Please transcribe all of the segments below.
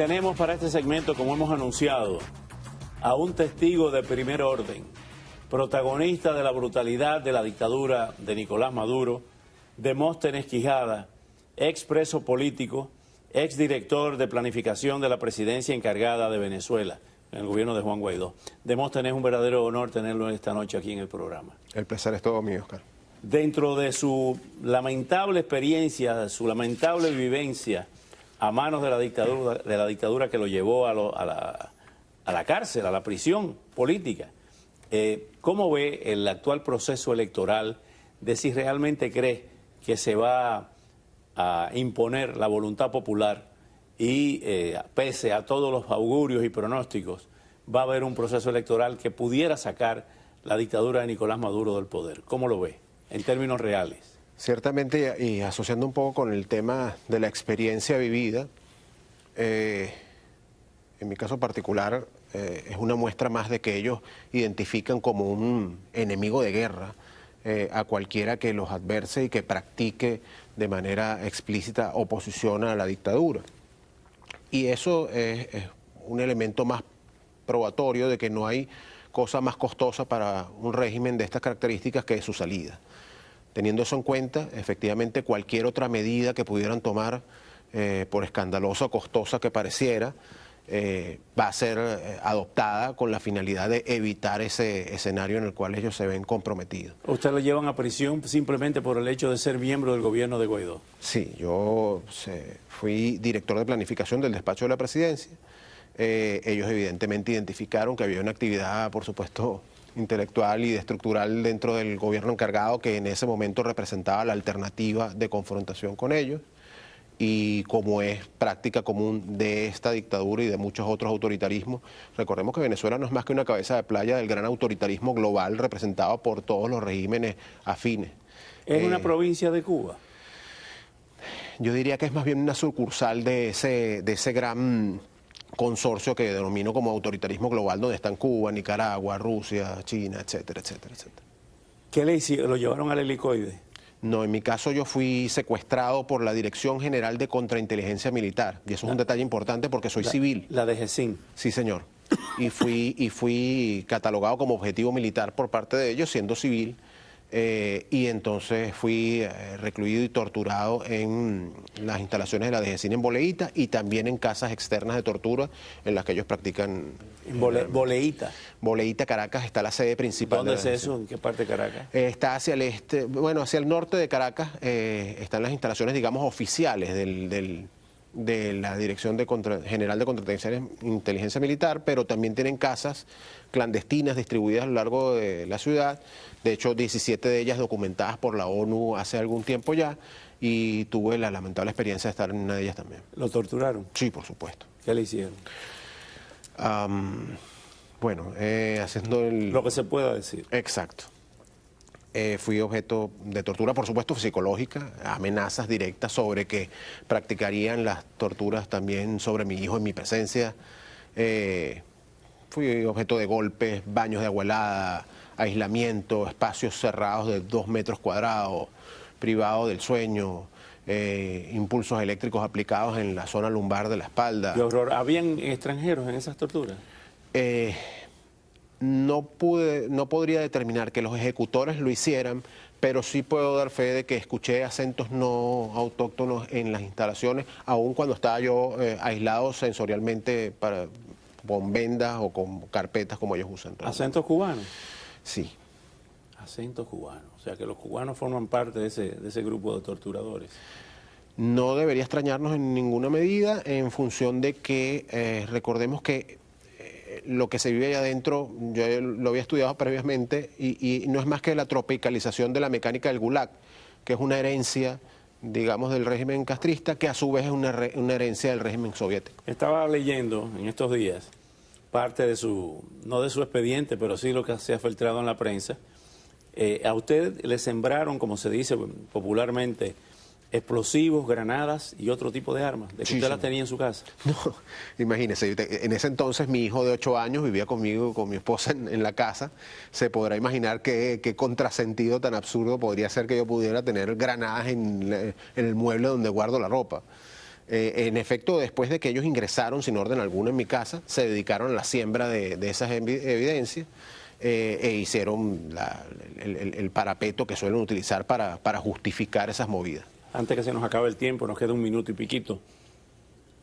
Tenemos para este segmento, como hemos anunciado, a un testigo de primer orden, protagonista de la brutalidad de la dictadura de Nicolás Maduro, Demóstenes Quijada, ex preso político, ex director de planificación de la presidencia encargada de Venezuela, en el gobierno de Juan Guaidó. Demóstenes, es un verdadero honor tenerlo esta noche aquí en el programa. El placer es todo mío, Oscar. Dentro de su lamentable experiencia, su lamentable vivencia a manos de la dictadura que lo llevó a la cárcel, a la prisión política, ¿cómo ve el actual proceso electoral de si realmente cree que se va a imponer la voluntad popular y pese a todos los augurios y pronósticos, va a haber un proceso electoral que pudiera sacar la dictadura de Nicolás Maduro del poder? ¿Cómo lo ve en términos reales? Ciertamente, y asociando un poco con el tema de la experiencia vivida, en mi caso particular es una muestra más de que ellos identifican como un enemigo de guerra a cualquiera que los adverse y que practique de manera explícita oposición a la dictadura. Y eso es un elemento más probatorio de que no hay cosa más costosa para un régimen de estas características que su salida. Teniendo eso en cuenta, efectivamente cualquier otra medida que pudieran tomar, por escandalosa o costosa que pareciera, va a ser adoptada con la finalidad de evitar ese escenario en el cual ellos se ven comprometidos. ¿Usted lo llevan a prisión simplemente por el hecho de ser miembro del gobierno de Guaidó? Sí, yo fui director de planificación del despacho de la presidencia. Ellos evidentemente identificaron que había una actividad, por supuesto, intelectual y estructural dentro del gobierno encargado que en ese momento representaba la alternativa de confrontación con ellos, y como es práctica común de esta dictadura y de muchos otros autoritarismos, recordemos que Venezuela no es más que una cabeza de playa del gran autoritarismo global representado por todos los regímenes afines. ¿Es una provincia de Cuba? Yo diría que es más bien una sucursal de ese gran consorcio que denomino como autoritarismo global, donde están Cuba, Nicaragua, Rusia, China, etcétera, etcétera, etcétera. ¿Qué le hicieron? ¿Lo llevaron al helicoide? No, en mi caso yo fui secuestrado por la Dirección General de Contrainteligencia Militar, y eso es un detalle importante porque soy civil. La DGCIN. Sí, señor. Y fui catalogado como objetivo militar por parte de ellos, siendo civil. Y entonces fui recluido y torturado en las instalaciones de la DGCIN en Boleíta y también en casas externas de tortura en las que ellos practican. ¿En Boleíta? Boleíta, Caracas, está la sede principal. ¿Dónde es eso? ¿En qué parte de Caracas? Está hacia el este, bueno, hacia el norte de Caracas. Están las instalaciones, digamos, oficiales de la Dirección General de Contrainteligencia Militar, pero también tienen casas clandestinas distribuidas a lo largo de la ciudad. De hecho, 17 de ellas documentadas por la ONU hace algún tiempo ya, y tuve la lamentable experiencia de estar en una de ellas también. ¿Lo torturaron? Sí, por supuesto. ¿Qué le hicieron? Bueno, haciendo lo que se pueda decir. Exacto. Fui objeto de tortura, por supuesto, psicológica, amenazas directas sobre que practicarían las torturas también sobre mi hijo en mi presencia. Fui objeto de golpes, baños de agua helada, aislamiento, espacios cerrados de 2 metros cuadrados, privado del sueño, impulsos eléctricos aplicados en la zona lumbar de la espalda. ¡Qué horror! ¿Habían extranjeros en esas torturas? No podría determinar que los ejecutores lo hicieran, pero sí puedo dar fe de que escuché acentos no autóctonos en las instalaciones, aun cuando estaba yo aislado sensorialmente con vendas o con carpetas como ellos usan. ¿Acentos cubanos? Sí. Acentos cubanos, o sea que los cubanos forman parte de ese grupo de torturadores. No debería extrañarnos en ninguna medida, en función de que recordemos que lo que se vive allá adentro, yo lo había estudiado previamente, y no es más que la tropicalización de la mecánica del Gulag, que es una herencia, digamos, del régimen castrista, que a su vez es una herencia del régimen soviético. Estaba leyendo en estos días parte de no de su expediente, pero sí lo que se ha filtrado en la prensa. A usted le sembraron, como se dice popularmente, explosivos, granadas y otro tipo de armas, de que usted las tenía en su casa. No, imagínese, en ese entonces mi hijo de 8 años vivía conmigo, con mi esposa en la casa. Se podrá imaginar qué contrasentido tan absurdo podría ser que yo pudiera tener granadas en el mueble donde guardo la ropa. En efecto, después de que ellos ingresaron sin orden alguna en mi casa, se dedicaron a la siembra de esas evidencias e hicieron el parapeto que suelen utilizar para justificar esas movidas. Antes que se nos acabe el tiempo, nos queda un minuto y piquito.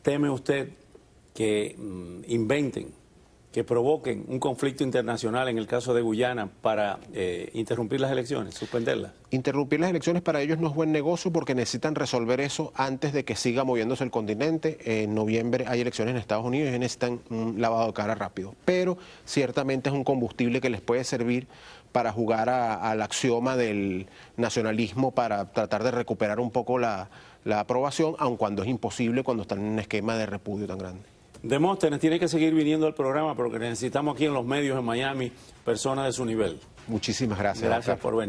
¿Teme usted que inventen, que provoquen un conflicto internacional en el caso de Guyana para interrumpir las elecciones, suspenderlas? Interrumpir las elecciones para ellos no es buen negocio porque necesitan resolver eso antes de que siga moviéndose el continente. En noviembre hay elecciones en Estados Unidos y necesitan un lavado de cara rápido. Pero ciertamente es un combustible que les puede servir para jugar al axioma del nacionalismo, para tratar de recuperar un poco la aprobación, aun cuando es imposible cuando están en un esquema de repudio tan grande. Demóstenes tiene que seguir viniendo al programa porque necesitamos aquí en los medios en Miami personas de su nivel. Muchísimas gracias. Gracias por venir.